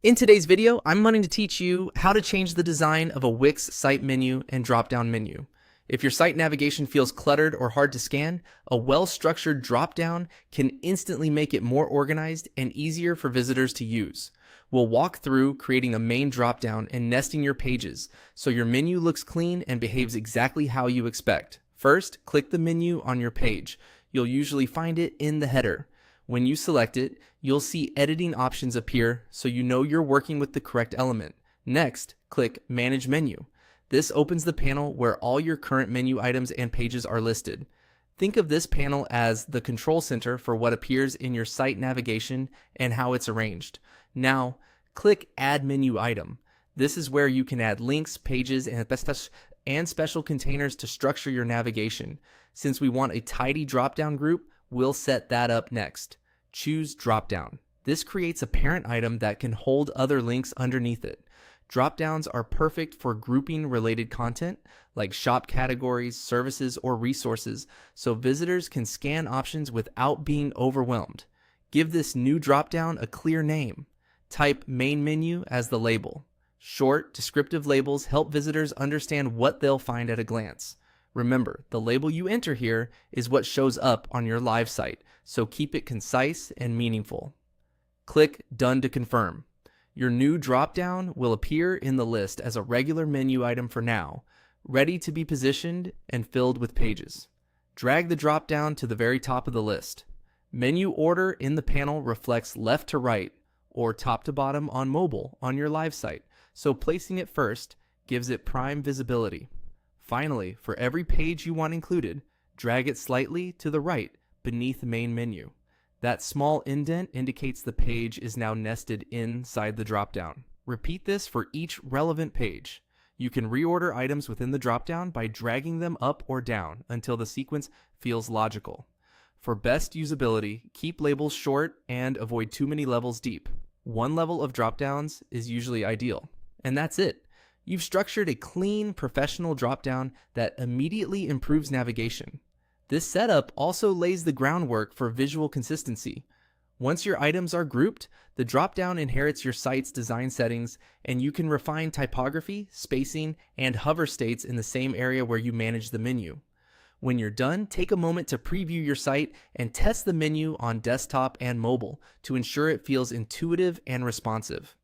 In today's video, I'm wanting to teach you how to change the design of a Wix site menu and drop-down menu. If your site navigation feels cluttered or hard to scan, a well-structured drop-down can instantly make it more organized and easier for visitors to use. We'll walk through creating a main drop-down and nesting your pages so your menu looks clean and behaves exactly how you expect. First, click the menu on your page. You'll usually find it in the header. When you select it, you'll see editing options appear so you know you're working with the correct element. Next, click Manage Menu. This opens the panel where all your current menu items and pages are listed. Think of this panel as the control center for what appears in your site navigation and how it's arranged. Now, click Add Menu Item. This is where you can add links, pages, and special containers to structure your navigation. Since we want a tidy drop-down group, we'll set that up next. Choose Dropdown. This creates a parent item that can hold other links underneath it. Dropdowns are perfect for grouping related content like shop categories, services, or resources, so visitors can scan options without being overwhelmed. Give this new dropdown a clear name. Type Main Menu as the label. Short, descriptive labels help visitors understand what they'll find at a glance. Remember, the label you enter here is what shows up on your live site, so keep it concise and meaningful. Click Done to confirm. Your new dropdown will appear in the list as a regular menu item for now, ready to be positioned and filled with pages. Drag the dropdown to the very top of the list. Menu order in the panel reflects left to right or top to bottom on mobile on your live site, so placing it first gives it prime visibility. Finally, for every page you want included, drag it slightly to the right beneath the main menu. That small indent indicates the page is now nested inside the dropdown. Repeat this for each relevant page. You can reorder items within the dropdown by dragging them up or down until the sequence feels logical. For best usability, keep labels short and avoid too many levels deep. One level of dropdowns is usually ideal. And that's it. You've structured a clean, professional dropdown that immediately improves navigation. This setup also lays the groundwork for visual consistency. Once your items are grouped, the dropdown inherits your site's design settings, and you can refine typography, spacing, and hover states in the same area where you manage the menu. When you're done, take a moment to preview your site and test the menu on desktop and mobile to ensure it feels intuitive and responsive.